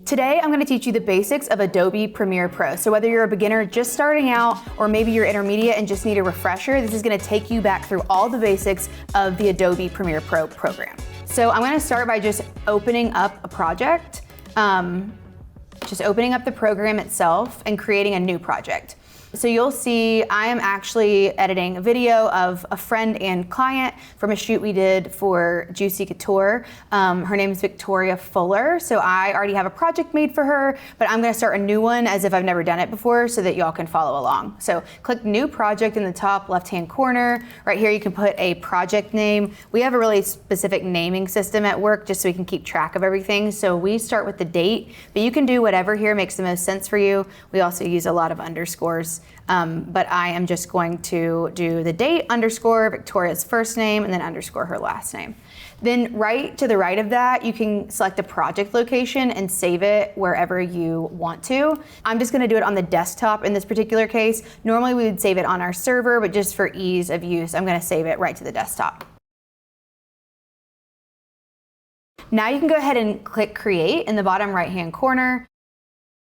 Today, I'm gonna teach you the basics of Adobe Premiere Pro. So whether you're a beginner just starting out, or maybe you're intermediate and just need a refresher, this is gonna take you back through all the basics of the Adobe Premiere Pro program. So I'm gonna start by just opening up a project, just opening up the program itself and creating a new project. So you'll see I am actually editing a video of a friend and client from a shoot we did for Juicy Couture. Her name is Victoria Fuller. So I already have a project made for her, but I'm gonna start a new one as if I've never done it before so that y'all can follow along. So click New Project in the top left-hand corner. Right here you can put a project name. We have a really specific naming system at work just so we can keep track of everything. So we start with the date, but you can do whatever here makes the most sense for you. We also use a lot of underscores. But I am just going to do the date underscore Victoria's first name and then underscore her last name. Then right to the right of that, you can select a project location and save it wherever you want to. I'm just gonna do it on the desktop in this particular case. Normally we would save it on our server, but just for ease of use, I'm gonna save it right to the desktop. Now you can go ahead and click Create in the bottom right-hand corner.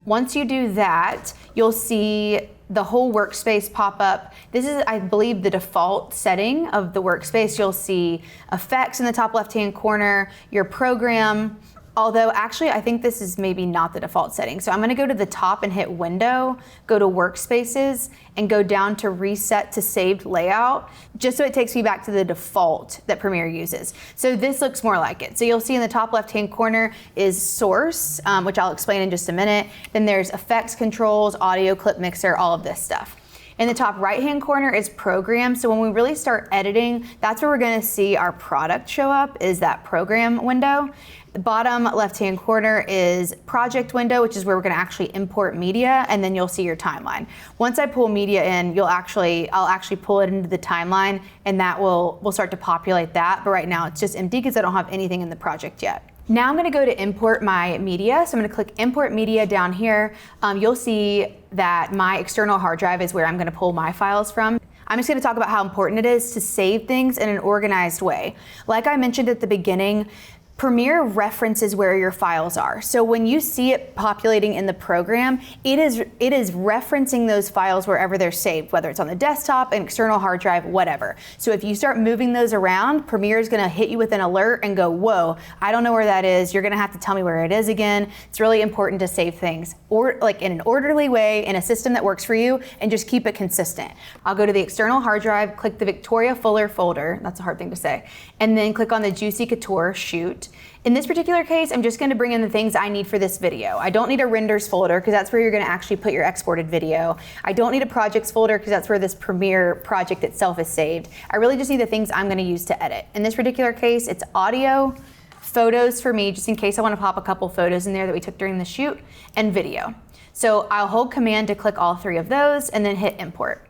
Once you do that, you'll see the whole workspace pop up. This is, I believe, the default setting of the workspace. You'll see effects in the top left-hand corner, your program, although actually I think this is maybe not the default setting. So I'm gonna go to the top and hit Window, go to Workspaces, and go down to Reset to Saved Layout, just so it takes me back to the default that Premiere uses. So this looks more like it. So you'll see in the top left-hand corner is Source, which I'll explain in just a minute. Then there's Effects Controls, Audio Clip Mixer, all of this stuff. In the top right-hand corner is Program. So when we really start editing, that's where we're gonna see our product show up, is that Program window. The bottom left-hand corner is Project window, which is where we're gonna actually import media, and then you'll see your timeline. Once I pull media in, I'll actually pull it into the timeline, and that will start to populate that, but right now it's just empty because I don't have anything in the project yet. Now I'm gonna go to import my media. So I'm gonna click Import Media down here. You'll see that my external hard drive is where I'm gonna pull my files from. I'm just gonna talk about how important it is to save things in an organized way. Like I mentioned at the beginning, Premiere references where your files are. So when you see it populating in the program, it is referencing those files wherever they're saved, whether it's on the desktop, an external hard drive, whatever. So if you start moving those around, Premiere is gonna hit you with an alert and go, whoa, I don't know where that is. You're gonna have to tell me where it is again. It's really important to save things or like in an orderly way in a system that works for you and just keep it consistent. I'll go to the external hard drive, click the Victoria Fuller folder, that's a hard thing to say, and then click on the Juicy Couture shoot. In this particular case, I'm just gonna bring in the things I need for this video. I don't need a renders folder because that's where you're gonna actually put your exported video. I don't need a projects folder because that's where this Premiere project itself is saved. I really just need the things I'm gonna use to edit. In this particular case, it's audio, photos for me, just in case I wanna pop a couple photos in there that we took during the shoot, and video. So I'll hold Command to click all three of those and then hit import.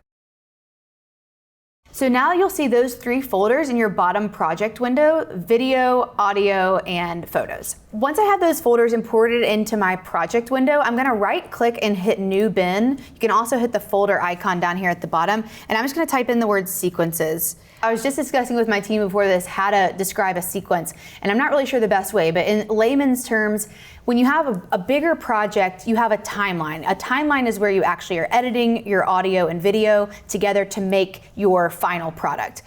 So now you'll see those three folders in your bottom project window: video, audio, and photos. Once I have those folders imported into my project window, I'm gonna right click and hit New Bin. You can also hit the folder icon down here at the bottom, and I'm just gonna type in the word sequences. I was just discussing with my team before this how to describe a sequence, and I'm not really sure the best way, but in layman's terms, when you have a bigger project, you have a timeline. A timeline is where you actually are editing your audio and video together to make your final product.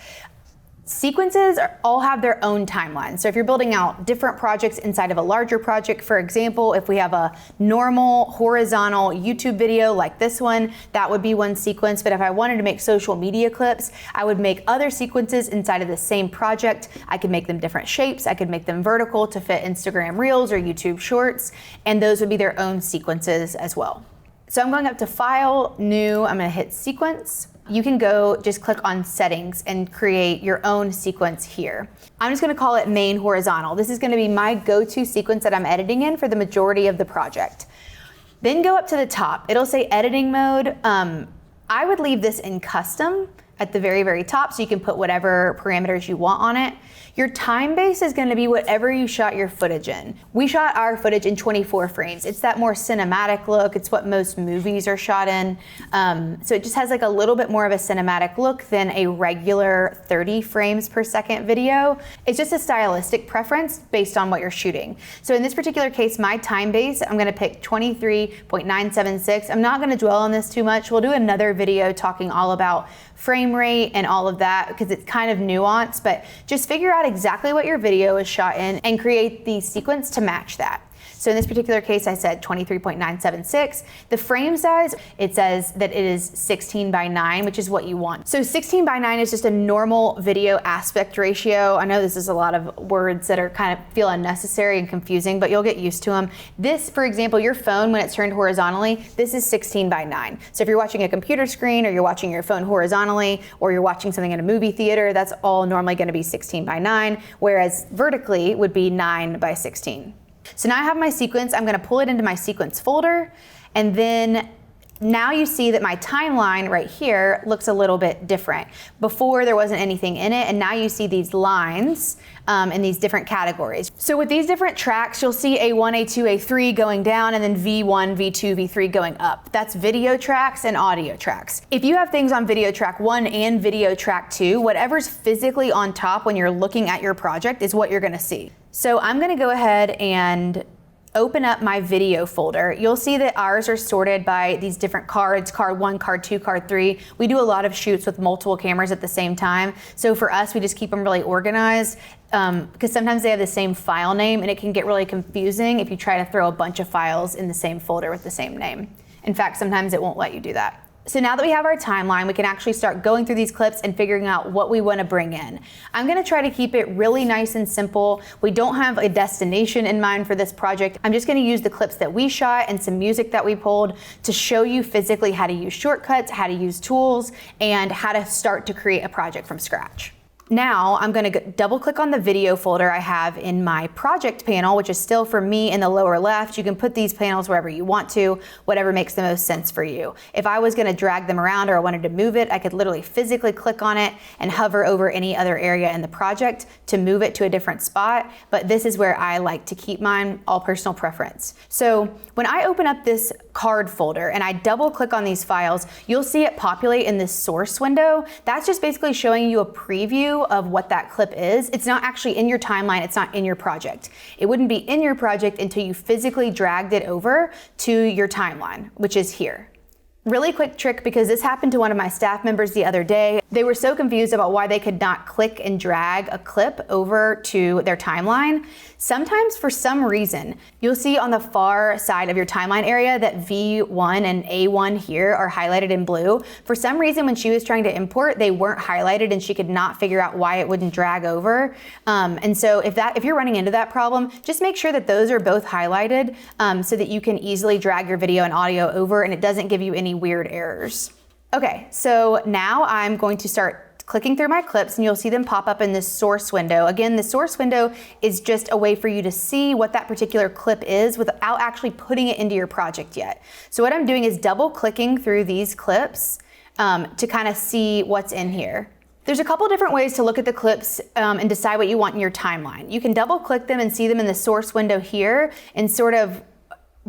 Sequences all have their own timeline. So if you're building out different projects inside of a larger project, for example, if we have a normal horizontal YouTube video like this one, that would be one sequence. But if I wanted to make social media clips, I would make other sequences inside of the same project. I could make them different shapes. I could make them vertical to fit Instagram Reels or YouTube Shorts, and those would be their own sequences as well. So I'm going up to File, New, I'm gonna hit Sequence. You can go just click on Settings and create your own sequence here. I'm just gonna call it Main Horizontal. This is gonna be my go-to sequence that I'm editing in for the majority of the project. Then go up to the top. It'll say Editing Mode. I would leave this in Custom at the very, very top so you can put whatever parameters you want on it. Your time base is going to be whatever you shot your footage in. We shot our footage in 24 frames. It's that more cinematic look. It's what most movies are shot in. So it just has like a little bit more of a cinematic look than a regular 30 frames per second video. It's just a stylistic preference based on what you're shooting. So in this particular case, my time base, I'm going to pick 23.976. I'm not going to dwell on this too much. We'll do another video talking all about frame rate and all of that because it's kind of nuanced, but just figure out exactly what your video is shot in and create the sequence to match that. So in this particular case, I said 23.976. The frame size, it says that it is 16 by 9, which is what you want. So 16 by 9 is just a normal video aspect ratio. I know this is a lot of words that are kind of feel unnecessary and confusing, but you'll get used to them. This, for example, your phone, when it's turned horizontally, this is 16 by 9. So if you're watching a computer screen or you're watching your phone horizontally or you're watching something in a movie theater, that's all normally going to be 16 by 9, whereas vertically would be 9 by 16. So now I have my sequence. I'm going to pull it into my sequence folder, and then now you see that my timeline right here looks a little bit different. Before there wasn't anything in it, and now you see these lines in these different categories. So with these different tracks, you'll see A1, A2, A3 going down, and then V1, V2, V3 going up. That's video tracks and audio tracks. If you have things on video track 1 and video track 2, whatever's physically on top when you're looking at your project is what you're going to see. So I'm going to go ahead and open up my video folder. You'll see that ours are sorted by these different cards, card 1, card 2, card 3. We do a lot of shoots with multiple cameras at the same time. So for us, we just keep them really organized because sometimes they have the same file name and it can get really confusing if you try to throw a bunch of files in the same folder with the same name. In fact, sometimes it won't let you do that. So now that we have our timeline, we can actually start going through these clips and figuring out what we want to bring in. I'm going to try to keep it really nice and simple. We don't have a destination in mind for this project. I'm just going to use the clips that we shot and some music that we pulled to show you physically how to use shortcuts, how to use tools, and how to start to create a project from scratch. Now I'm going to double click on the video folder I have in my project panel, which is still for me in the lower left. You can put these panels wherever you want to, whatever makes the most sense for you. If I was going to drag them around or I wanted to move it, I could literally physically click on it and hover over any other area in the project to move it to a different spot. But this is where I like to keep mine, all personal preference. So when I open up this card folder and I double click on these files, you'll see it populate in this source window. That's just basically showing you a preview of what that clip is. It's not actually in your timeline, it's not in your project. It wouldn't be in your project until you physically dragged it over to your timeline, which is here. Really quick trick, because this happened to one of my staff members the other day. They were so confused about why they could not click and drag a clip over to their timeline. Sometimes for some reason, you'll see on the far side of your timeline area that V1 and A1 here are highlighted in blue. For some reason, when she was trying to import, they weren't highlighted and she could not figure out why it wouldn't drag over. And so if you're running into that problem, just make sure that those are both highlighted so that you can easily drag your video and audio over and it doesn't give you any weird errors. Okay, so now I'm going to start clicking through my clips and you'll see them pop up in this source window. Again, the source window is just a way for you to see what that particular clip is without actually putting it into your project yet. So what I'm doing is double clicking through these clips to kind of see what's in here. There's a couple different ways to look at the clips and decide what you want in your timeline. You can double click them and see them in the source window here and sort of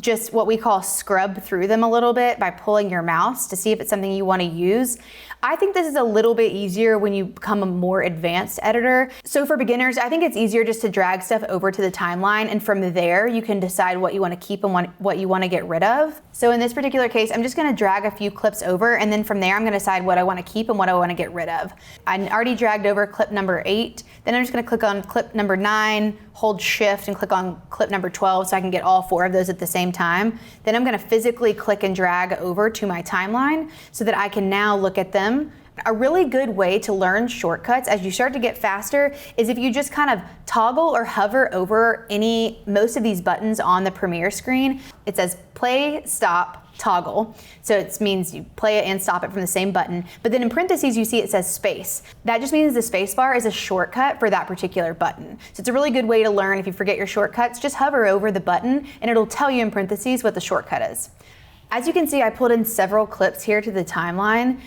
just what we call scrub through them a little bit by pulling your mouse to see if it's something you want to use. I think this is a little bit easier when you become a more advanced editor. So for beginners, I think it's easier just to drag stuff over to the timeline, and from there you can decide what you want to keep and what you want to get rid of. So in this particular case, I'm just going to drag a few clips over, and then from there I'm going to decide what I want to keep and what I want to get rid of. I already dragged over clip number 8. Then I'm just going to click on clip number 9, hold shift and click on clip number 12 so I can get all 4 of those at the same time. Then I'm going to physically click and drag over to my timeline so that I can now look at them. A really good way to learn shortcuts as you start to get faster is if you just kind of toggle or hover over most of these buttons on the Premiere screen. It says play, stop, toggle. So it means you play it and stop it from the same button. But then in parentheses, you see it says space. That just means the space bar is a shortcut for that particular button. So it's a really good way to learn if you forget your shortcuts. Just hover over the button and it'll tell you in parentheses what the shortcut is. As you can see, I pulled in several clips here to the timeline.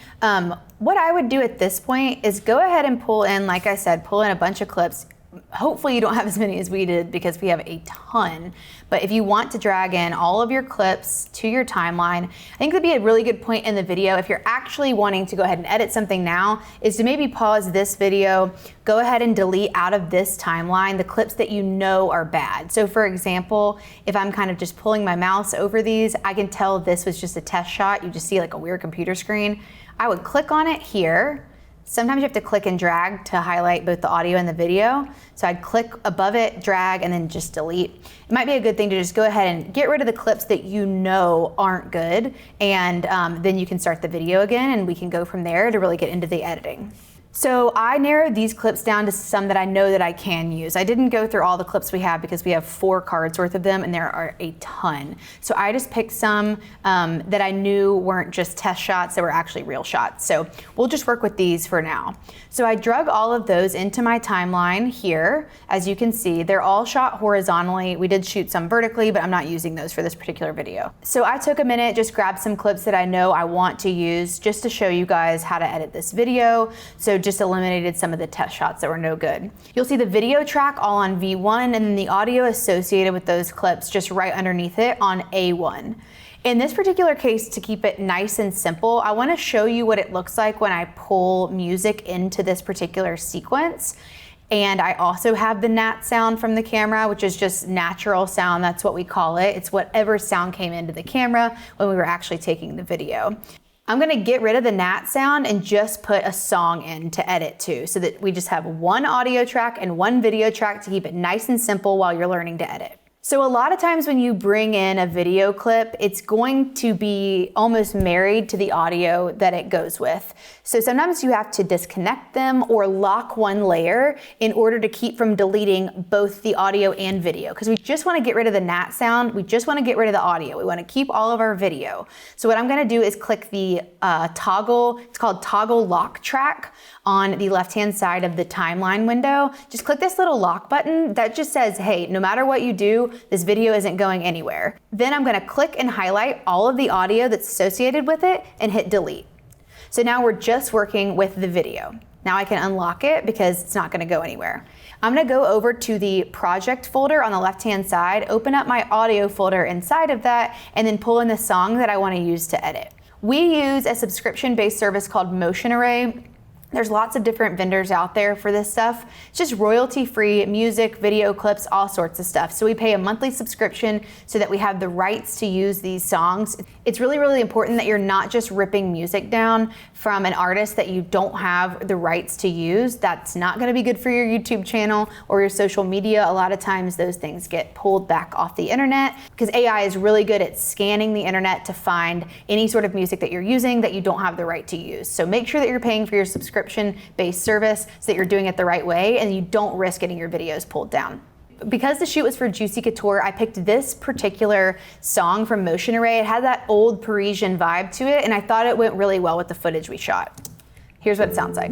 What I would do at this point is go ahead and pull in, like I said, pull in a bunch of clips. Hopefully you don't have as many as we did because we have a ton. But if you want to drag in all of your clips to your timeline, I think that'd be a really good point in the video if you're actually wanting to go ahead and edit something now, is to maybe pause this video, go ahead and delete out of this timeline the clips that you know are bad. So for example, if I'm kind of just pulling my mouse over these, I can tell this was just a test shot. You just see like a weird computer screen. I would click on it here. Sometimes you have to click and drag to highlight both the audio and the video. So I'd click above it, drag, and then just delete. It might be a good thing to just go ahead and get rid of the clips that you know aren't good, and then you can start the video again, and we can go from there to really get into the editing. So I narrowed these clips down to some that I know that I can use. I didn't go through all the clips we have because we have 4 cards worth of them and there are a ton. So I just picked some that I knew weren't just test shots, that were actually real shots. So we'll just work with these for now. So I drug all of those into my timeline here. As you can see, they're all shot horizontally. We did shoot some vertically, but I'm not using those for this particular video. So I took a minute, just grabbed some clips that I know I want to use just to show you guys how to edit this video. So just eliminated some of the test shots that were no good. You'll see the video track all on V1 and then the audio associated with those clips just right underneath it on A1. In this particular case, to keep it nice and simple, I want to show you what it looks like when I pull music into this particular sequence. And I also have the nat sound from the camera, which is just natural sound. That's what we call it. It's whatever sound came into the camera when we were actually taking the video. I'm gonna get rid of the nat sound and just put a song in to edit to, so that we just have one audio track and one video track to keep it nice and simple while you're learning to edit. So a lot of times when you bring in a video clip, it's going to be almost married to the audio that it goes with. So sometimes you have to disconnect them or lock one layer in order to keep from deleting both the audio and video. Because we just want to get rid of the nat sound, we just want to get rid of the audio. We want to keep all of our video. So what I'm going to do is click the toggle, it's called toggle lock track on the left-hand side of the timeline window. Just click this little lock button that just says, hey, no matter what you do, this video isn't going anywhere. Then I'm gonna click and highlight all of the audio that's associated with it and hit delete. So now we're just working with the video. Now I can unlock it because it's not gonna go anywhere. I'm gonna go over to the project folder on the left-hand side, open up my audio folder inside of that, and then pull in the song that I wanna use to edit. We use a subscription-based service called Motion Array. There's lots of different vendors out there for this stuff. It's just royalty-free music, video clips, all sorts of stuff. So we pay a monthly subscription so that we have the rights to use these songs. It's really, really important that you're not just ripping music down from an artist that you don't have the rights to use. That's not gonna be good for your YouTube channel or your social media. A lot of times those things get pulled back off the internet because AI is really good at scanning the internet to find any sort of music that you're using that you don't have the right to use. So make sure that you're paying for your subscription-based service so that you're doing it the right way and you don't risk getting your videos pulled down. Because the shoot was for Juicy Couture, I picked this particular song from Motion Array. It had that old Parisian vibe to it, and I thought it went really well with the footage we shot. Here's what it sounds like.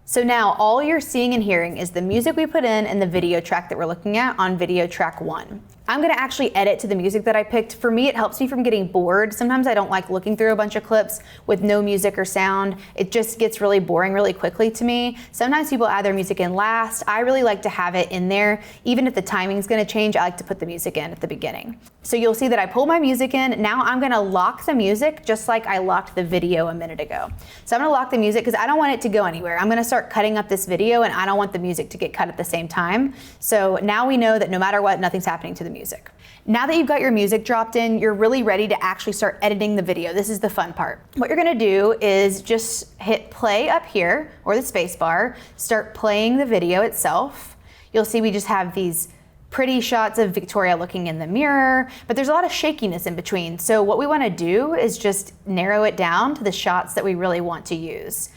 So now all you're seeing and hearing is the music we put in and the video track that we're looking at on video track 1. I'm gonna actually edit to the music that I picked. For me, it helps me from getting bored. Sometimes I don't like looking through a bunch of clips with no music or sound. It just gets really boring really quickly to me. Sometimes people add their music in last. I really like to have it in there. Even if the timing's gonna change, I like to put the music in at the beginning. So you'll see that I pull my music in. Now I'm gonna lock the music just like I locked the video a minute ago. So I'm gonna lock the music because I don't want it to go anywhere. I'm gonna start cutting up this video and I don't want the music to get cut at the same time. So now we know that no matter what, nothing's happening to the music. Now that you've got your music dropped in, you're really ready to actually start editing the video. This is the fun part. What you're gonna do is just hit play up here, or the space bar, start playing the video itself. You'll see we just have these pretty shots of Victoria looking in the mirror, but there's a lot of shakiness in between. So what we wanna do is just narrow it down to the shots that we really want to use.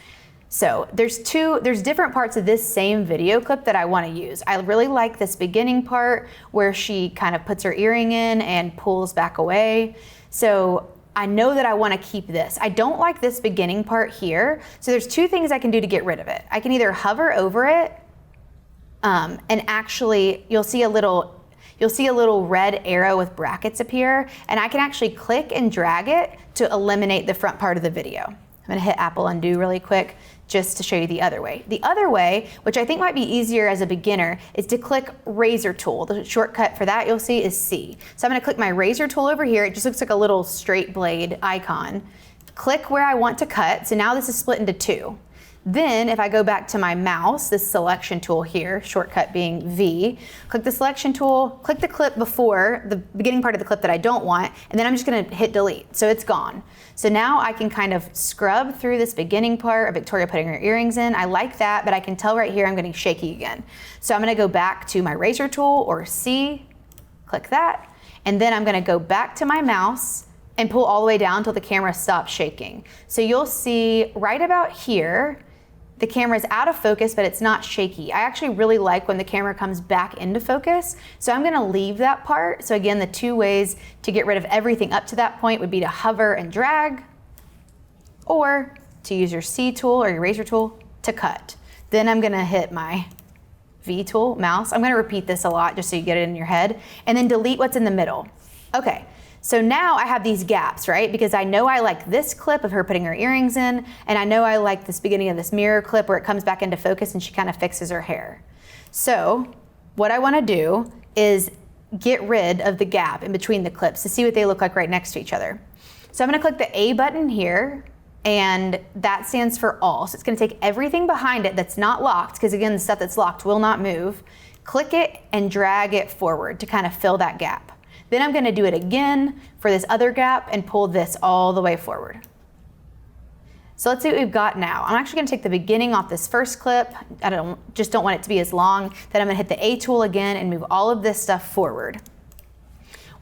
So there's different parts of this same video clip that I want to use. I really like this beginning part where she kind of puts her earring in and pulls back away. So I know that I want to keep this. I don't like this beginning part here. So there's 2 things I can do to get rid of it. I can either hover over it and actually you'll see a little red arrow with brackets appear, and I can actually click and drag it to eliminate the front part of the video. I'm gonna hit Apple Undo really quick just to show you the other way. The other way, which I think might be easier as a beginner, is to click razor tool. The shortcut for that you'll see is C. So I'm gonna click my razor tool over here. It just looks like a little straight blade icon. Click where I want to cut. So now this is split into two. Then if I go back to my mouse, this selection tool here, shortcut being V, click the selection tool, click the clip before, the beginning part of the clip that I don't want, and then I'm just gonna hit delete, so it's gone. So now I can kind of scrub through this beginning part of Victoria putting her earrings in. I like that, but I can tell right here I'm getting shaky again. So I'm gonna go back to my razor tool, or C, click that, and then I'm gonna go back to my mouse and pull all the way down until the camera stops shaking. So you'll see right about here, the camera is out of focus, but it's not shaky. I actually really like when the camera comes back into focus, so I'm gonna leave that part. So again, the two ways to get rid of everything up to that point would be to hover and drag, or to use your C tool or your razor tool to cut. Then I'm gonna hit my V tool, mouse. I'm gonna repeat this a lot just so you get it in your head, and then delete what's in the middle. Okay. So now I have these gaps, right? Because I know I like this clip of her putting her earrings in, and I know I like this beginning of this mirror clip where it comes back into focus and she kind of fixes her hair. So what I wanna do is get rid of the gap in between the clips to see what they look like right next to each other. So I'm gonna click the A button here, and that stands for all. So it's gonna take everything behind it that's not locked, because again, the stuff that's locked will not move, click it and drag it forward to kind of fill that gap. Then I'm gonna do it again for this other gap and pull this all the way forward. So let's see what we've got now. I'm actually gonna take the beginning off this first clip. I just don't want it to be as long. Then I'm gonna hit the A tool again and move all of this stuff forward.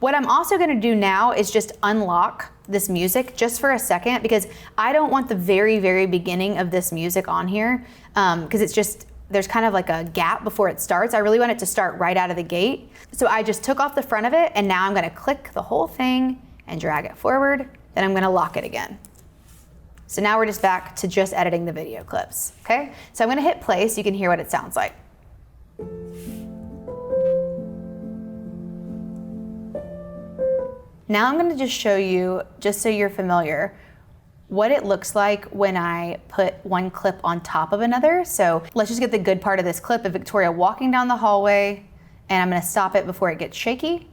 What I'm also gonna do now is just unlock this music just for a second, because I don't want the very, very beginning of this music on here, because it's just, there's kind of like a gap before it starts. I really want it to start right out of the gate. So I just took off the front of it, and now I'm gonna click the whole thing and drag it forward. Then I'm gonna lock it again. So now we're just back to just editing the video clips, okay? So I'm gonna hit play so you can hear what it sounds like. Now I'm gonna just show you, just so you're familiar, what it looks like when I put one clip on top of another. So let's just get the good part of this clip of Victoria walking down the hallway, and I'm gonna stop it before it gets shaky.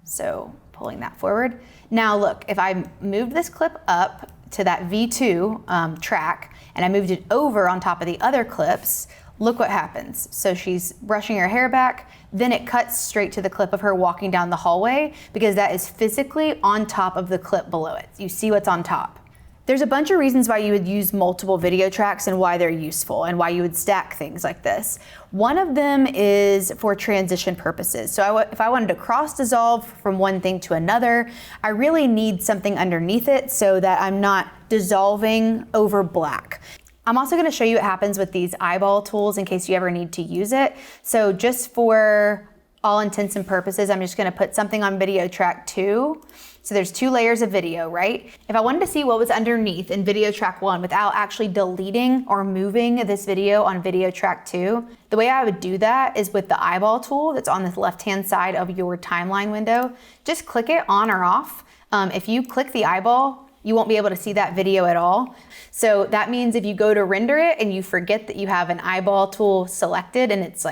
So pulling that forward. Now look, if I moved this clip up to that V2 track, and I moved it over on top of the other clips, look what happens. So she's brushing her hair back, then it cuts straight to the clip of her walking down the hallway, because that is physically on top of the clip below it. You see what's on top. There's a bunch of reasons why you would use multiple video tracks and why they're useful and why you would stack things like this. One of them is for transition purposes. So if I wanted to cross dissolve from one thing to another, I really need something underneath it so that I'm not dissolving over black. I'm also going to show you what happens with these eyeball tools in case you ever need to use it. So just for all intents and purposes, I'm just going to put something on video track 2. So there's 2 layers of video, right? If I wanted to see what was underneath in video track 1 without actually deleting or moving this video on video track 2, the way I would do that is with the eyeball tool that's on the left-hand side of your timeline window. Just click it on or off. If you click the eyeball, you won't be able to see that video at all. So that means if you go to render it and you forget that you have an eyeball tool selected and it's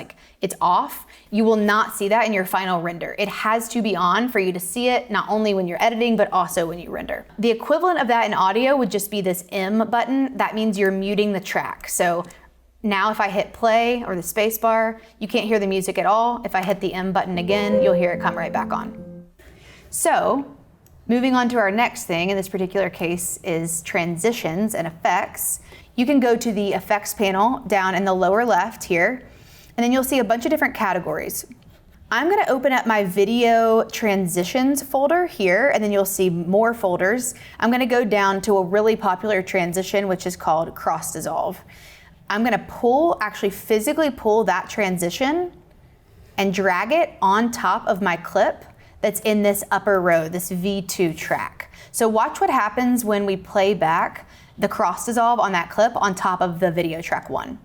off, you will not see that in your final render. It has to be on for you to see it, not only when you're editing, but also when you render. The equivalent of that in audio would just be this M button. That means you're muting the track. So now if I hit play or the space bar, you can't hear the music at all. If I hit the M button again, you'll hear it come right back on. So moving on to our next thing, in this particular case, is transitions and effects. You can go to the effects panel down in the lower left here, and then you'll see a bunch of different categories. I'm gonna open up my video transitions folder here, and then you'll see more folders. I'm gonna go down to a really popular transition, which is called cross dissolve. I'm gonna actually physically pull that transition and drag it on top of my clip that's in this upper row, this V2 track. So watch what happens when we play back the cross dissolve on that clip on top of the video track 1.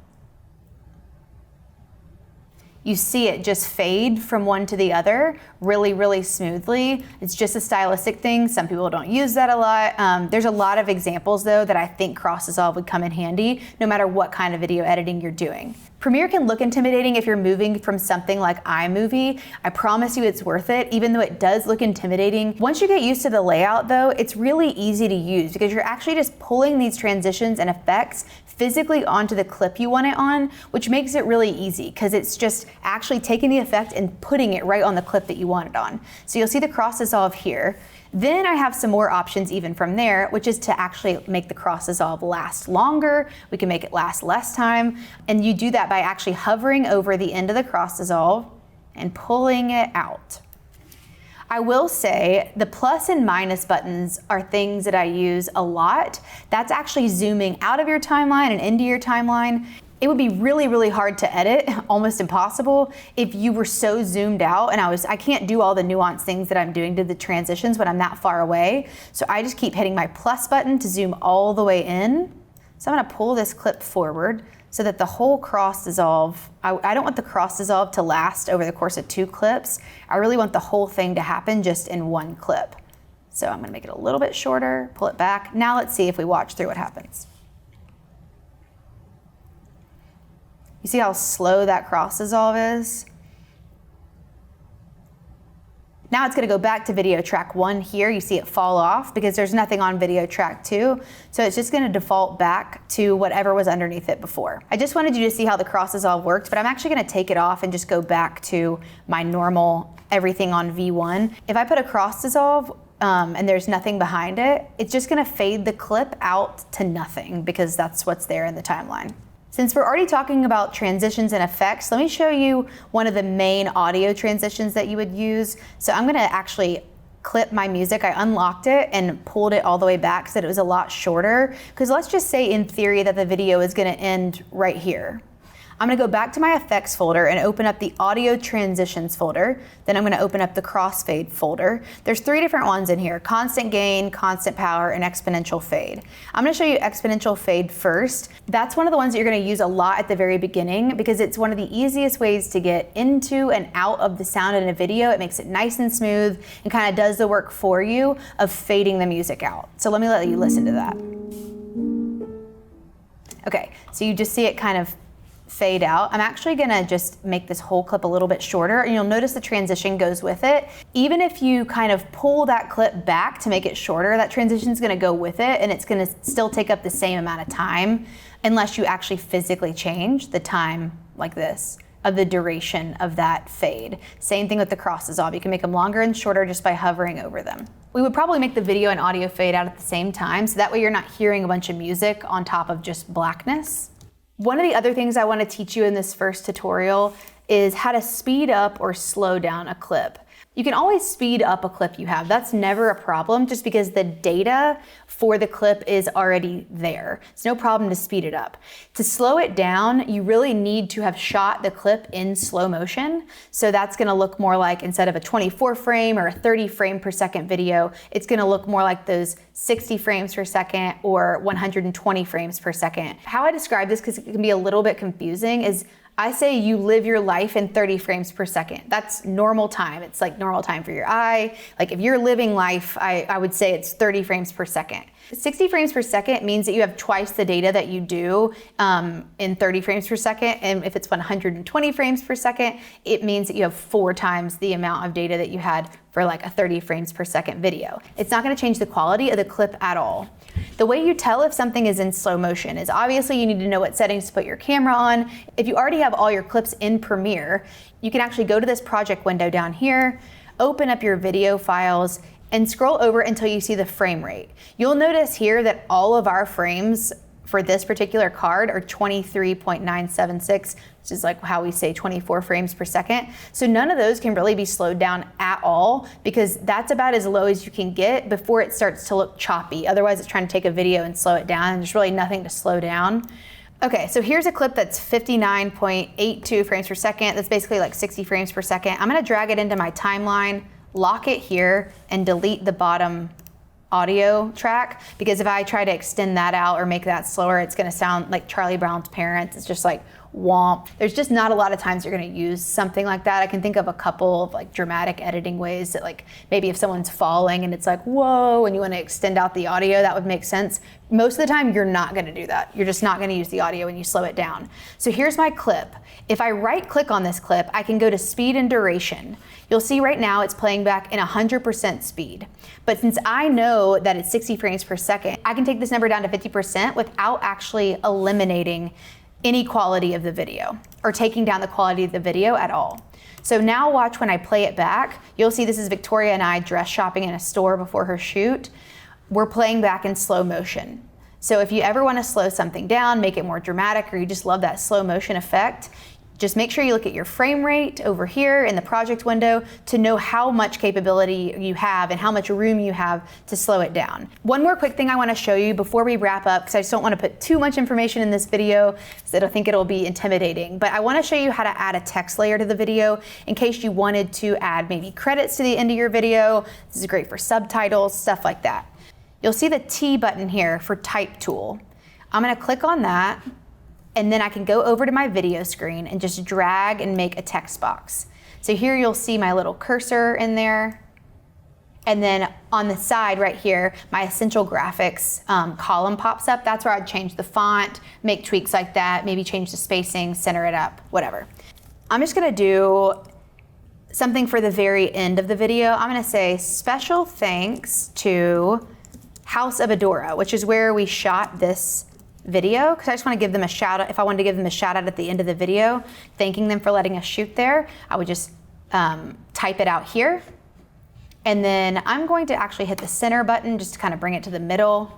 you see it just fade from one to the other really, really smoothly. It's just a stylistic thing. Some people don't use that a lot. There's a lot of examples though that I think cross dissolve would come in handy no matter what kind of video editing you're doing. Premiere can look intimidating if you're moving from something like iMovie. I promise you it's worth it, even though it does look intimidating. Once you get used to the layout though, it's really easy to use because you're actually just pulling these transitions and effects physically onto the clip you want it on, which makes it really easy because it's just actually taking the effect and putting it right on the clip that you want it on. So you'll see the cross dissolve here. Then I have some more options even from there, which is to actually make the cross dissolve last longer. We can make it last less time. And you do that by actually hovering over the end of the cross dissolve and pulling it out. I will say the plus and minus buttons are things that I use a lot. That's actually zooming out of your timeline and into your timeline. It would be really, really hard to edit, almost impossible, if you were so zoomed out and I can't do all the nuanced things that I'm doing to the transitions when I'm that far away. So I just keep hitting my plus button to zoom all the way in. So I'm gonna pull this clip forward so that the whole cross dissolve, I don't want the cross dissolve to last over the course of 2 clips. I really want the whole thing to happen just in 1 clip. So I'm gonna make it a little bit shorter, pull it back. Now let's see if we watch through what happens. You see how slow that cross dissolve is? Now it's gonna go back to video track 1 here. You see it fall off because there's nothing on video track 2. So it's just gonna default back to whatever was underneath it before. I just wanted you to see how the cross dissolve worked, but I'm actually gonna take it off and just go back to my normal everything on V1. If I put a cross dissolve and there's nothing behind it, it's just gonna fade the clip out to nothing because that's what's there in the timeline. Since we're already talking about transitions and effects, let me show you one of the main audio transitions that you would use. So I'm gonna actually clip my music. I unlocked it and pulled it all the way back so that it was a lot shorter. Because let's just say in theory that the video is gonna end right here. I'm gonna go back to my effects folder and open up the audio transitions folder. Then I'm gonna open up the crossfade folder. There's 3 different ones in here: constant gain, constant power, and exponential fade. I'm gonna show you exponential fade first. That's one of the ones that you're gonna use a lot at the very beginning because it's one of the easiest ways to get into and out of the sound in a video. It makes it nice and smooth and kind of does the work for you of fading the music out. So let me let you listen to that. Okay, so you just see it kind of fade out. I'm actually gonna just make this whole clip a little bit shorter and you'll notice the transition goes with it. Even if you kind of pull that clip back to make it shorter, that transition is gonna go with it and it's gonna still take up the same amount of time unless you actually physically change the time like this of the duration of that fade. Same thing with the cross dissolve. You can make them longer and shorter just by hovering over them. We would probably make the video and audio fade out at the same time so that way you're not hearing a bunch of music on top of just blackness. One of the other things I want to teach you in this first tutorial is how to speed up or slow down a clip. You can always speed up a clip you have. That's never a problem just because the data for the clip is already there. It's no problem to speed it up. To slow it down, you really need to have shot the clip in slow motion. So that's gonna look more like, instead of a 24 frame or a 30 frame per second video, it's gonna look more like those 60 frames per second or 120 frames per second. How I describe this, because it can be a little bit confusing, is I say you live your life in 30 frames per second. That's normal time. It's like normal time for your eye. Like if you're living life, I would say it's 30 frames per second. 60 frames per second means that you have twice the data that you do in 30 frames per second. And if it's 120 frames per second, it means that you have 4 times the amount of data that you had for like a 30 frames per second video. It's not gonna change the quality of the clip at all. The way you tell if something is in slow motion is obviously you need to know what settings to put your camera on. If you already have all your clips in Premiere, you can actually go to this project window down here, open up your video files, and scroll over until you see the frame rate. You'll notice here that all of our frames for this particular card are 23.976, which is like how we say 24 frames per second. So none of those can really be slowed down at all because that's about as low as you can get before it starts to look choppy. Otherwise it's trying to take a video and slow it down and there's really nothing to slow down. Okay, so here's a clip that's 59.82 frames per second. That's basically like 60 frames per second. I'm gonna drag it into my timeline, lock it here, and delete the bottom audio track, because if I try to extend that out or make that slower, it's gonna sound like Charlie Brown's Parents. It's just like womp. There's just not a lot of times you're gonna use something like that. I can think of a couple of like dramatic editing ways that, like, maybe if someone's falling and it's like, whoa, and you wanna extend out the audio, that would make sense. Most of the time, you're not gonna do that. You're just not gonna use the audio when you slow it down. So here's my clip. If I right click on this clip, I can go to speed and duration. You'll see right now it's playing back in 100% speed. But since I know that it's 60 frames per second, I can take this number down to 50% without actually eliminating any quality of the video or taking down the quality of the video at all. So now watch when I play it back, you'll see this is Victoria and I dress shopping in a store before her shoot. We're playing back in slow motion. So if you ever want to slow something down, make it more dramatic, or you just love that slow motion effect, just make sure you look at your frame rate over here in the project window to know how much capability you have and how much room you have to slow it down. One more quick thing I want to show you before we wrap up, because I just don't want to put too much information in this video because I think it'll be intimidating, but I want to show you how to add a text layer to the video in case you wanted to add maybe credits to the end of your video. This is great for subtitles, stuff like that. You'll see the T button here for Type Tool. I'm going to click on that, and then I can go over to my video screen and just drag and make a text box. So here you'll see my little cursor in there. And then on the side right here, my essential graphics column pops up. That's where I'd change the font, make tweaks like that, maybe change the spacing, center it up, whatever. I'm just gonna do something for the very end of the video. I'm gonna say special thanks to House of Adora, which is where we shot this video, because I just want to give them a shout out. If I wanted to give them a shout out at the end of the video, thanking them for letting us shoot there, I would just type it out here. And then I'm going to actually hit the center button just to kind of bring it to the middle.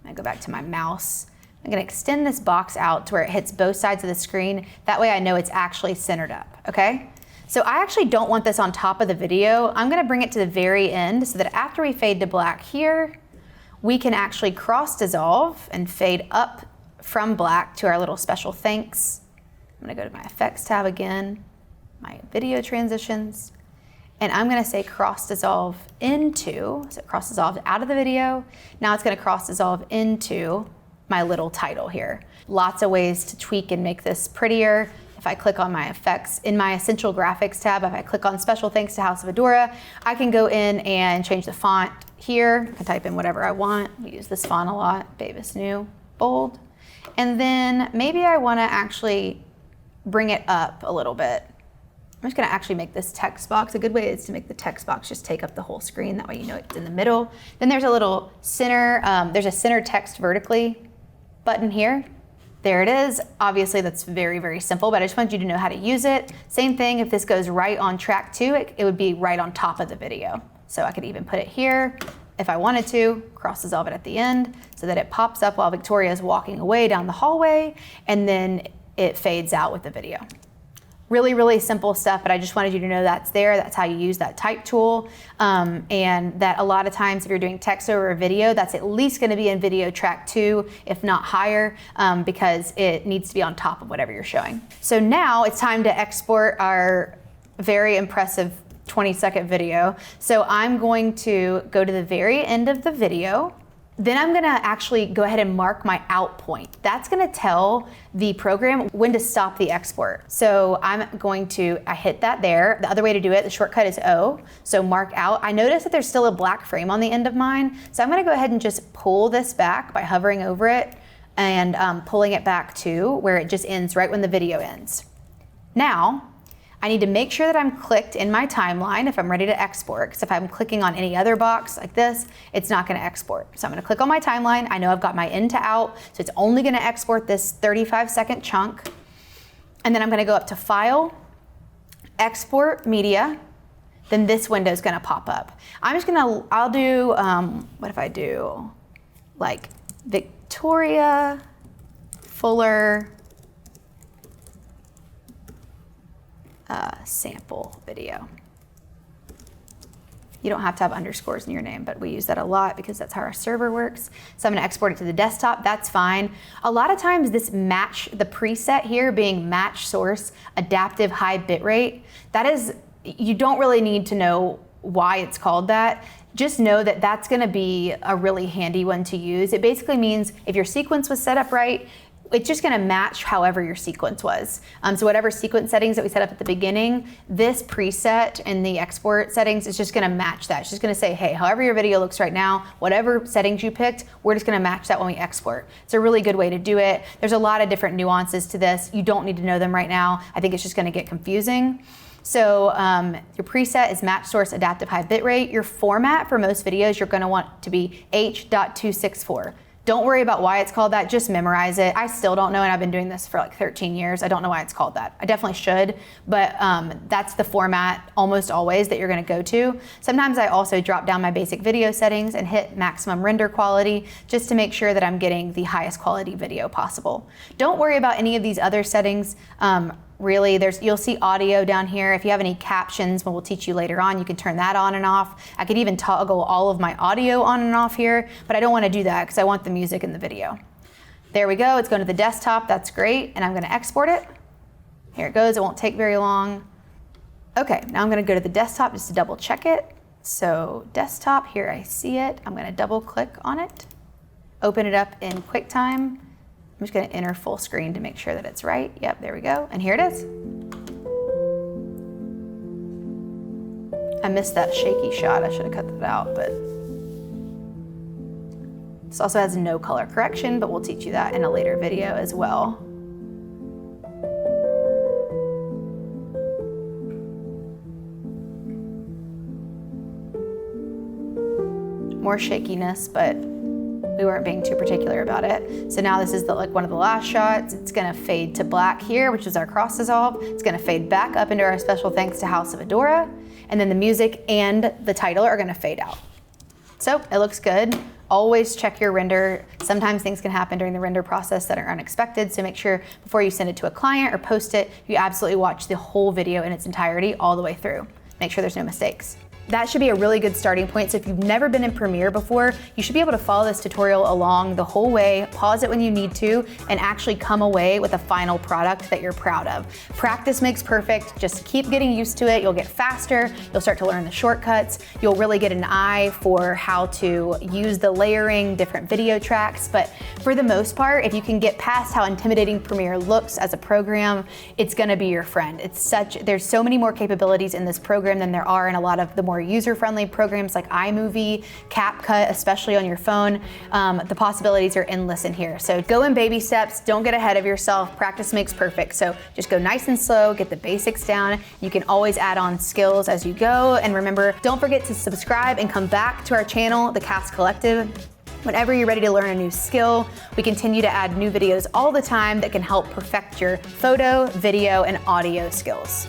I go back to my mouse. I'm going to extend this box out to where it hits both sides of the screen. That way I know it's actually centered up, okay? So I actually don't want this on top of the video. I'm going to bring it to the very end so that after we fade to black here, we can actually cross dissolve and fade up from black to our little special thanks. I'm gonna go to my effects tab again, my video transitions, and I'm gonna say cross dissolve into, so it cross dissolved out of the video. Now it's gonna cross dissolve into my little title here. Lots of ways to tweak and make this prettier. If I click on my effects in my essential graphics tab, if I click on special thanks to House of Adora, I can go in and change the font here. I can type in whatever I want. We use this font a lot, Bavis New, bold. And then maybe I wanna actually bring it up a little bit. I'm just gonna actually make this text box. A good way is to make the text box just take up the whole screen. That way you know it's in the middle. Then there's a little center, there's a center text vertically button here. There it is. Obviously that's very, very simple, but I just want you to know how to use it. Same thing, if this goes right on track 2, it would be right on top of the video. So I could even put it here if I wanted to, cross dissolve it at the end so that it pops up while Victoria is walking away down the hallway, and then it fades out with the video. Really, really simple stuff, but I just wanted you to know that's there. That's how you use that type tool. And that a lot of times if you're doing text over a video, that's at least gonna be in video track 2, if not higher, because it needs to be on top of whatever you're showing. So now it's time to export our very impressive 20-second video. So I'm going to go to the very end of the video. Then I'm gonna actually go ahead and mark my out point. That's gonna tell the program when to stop the export. So I'm going to, I hit that there. The other way to do it, the shortcut is O, so mark out. I notice that there's still a black frame on the end of mine. So I'm gonna go ahead and just pull this back by hovering over it and pulling it back to where it just ends right when the video ends. Now, I need to make sure that I'm clicked in my timeline if I'm ready to export, because if I'm clicking on any other box like this, it's not gonna export. So I'm gonna click on my timeline. I know I've got my in to out, so it's only gonna export this 35-second chunk. And then I'm gonna go up to File, Export Media, then this window is gonna pop up. I'm just gonna, I'll do, what if I do like Victoria Fuller sample video. You don't have to have underscores in your name, but we use that a lot because that's how our server works. So I'm gonna export it to the desktop, that's fine. A lot of times this match, the preset here being match source, adaptive high bitrate, that is, you don't really need to know why it's called that. Just know that that's gonna be a really handy one to use. It basically means if your sequence was set up right, it's just gonna match however your sequence was. So whatever sequence settings that we set up at the beginning, this preset in the export settings is just gonna match that. It's just gonna say, hey, however your video looks right now, whatever settings you picked, we're just gonna match that when we export. It's a really good way to do it. There's a lot of different nuances to this. You don't need to know them right now. I think it's just gonna get confusing. So your preset is match source adaptive high bitrate. Your format for most videos, you're gonna want to be H.264. Don't worry about why it's called that, just memorize it. I still don't know, and I've been doing this for like 13 years. I don't know why it's called that. I definitely should, but that's the format almost always that you're gonna go to. Sometimes I also drop down my basic video settings and hit maximum render quality just to make sure that I'm getting the highest quality video possible. Don't worry about any of these other settings. Really, you'll see audio down here. If you have any captions, we'll teach you later on, you can turn that on and off. I could even toggle all of my audio on and off here, but I don't want to do that because I want the music in the video. There we go, it's going to the desktop, that's great, and I'm going to export it. Here it goes, it won't take very long. Okay, now I'm going to go to the desktop just to double check it. So desktop, here I see it. I'm going to double click on it, open it up in QuickTime. I'm just gonna enter full screen to make sure that it's right. Yep, there we go, and here it is. I missed that shaky shot, I should have cut that out, but. This also has no color correction, but we'll teach you that in a later video as well. More shakiness, but we weren't being too particular about it. So now this is one of the last shots. It's gonna fade to black here, which is our cross dissolve. It's gonna fade back up into our special thanks to House of Adora. And then the music and the title are gonna fade out. So it looks good. Always check your render. Sometimes things can happen during the render process that are unexpected. So make sure before you send it to a client or post it, you absolutely watch the whole video in its entirety all the way through. Make sure there's no mistakes. That should be a really good starting point. So if you've never been in Premiere before, you should be able to follow this tutorial along the whole way, pause it when you need to, and actually come away with a final product that you're proud of. Practice makes perfect. Just keep getting used to it. You'll get faster. You'll start to learn the shortcuts. You'll really get an eye for how to use the layering, different video tracks. But for the most part, if you can get past how intimidating Premiere looks as a program, it's gonna be your friend. There's so many more capabilities in this program than there are in a lot of the more user-friendly programs like iMovie, CapCut, especially on your phone. The possibilities are endless in here. So go in baby steps, don't get ahead of yourself. Practice makes perfect. So just go nice and slow, get the basics down. You can always add on skills as you go. And remember, don't forget to subscribe and come back to our channel, The Cast Collective. Whenever you're ready to learn a new skill, we continue to add new videos all the time that can help perfect your photo, video, and audio skills.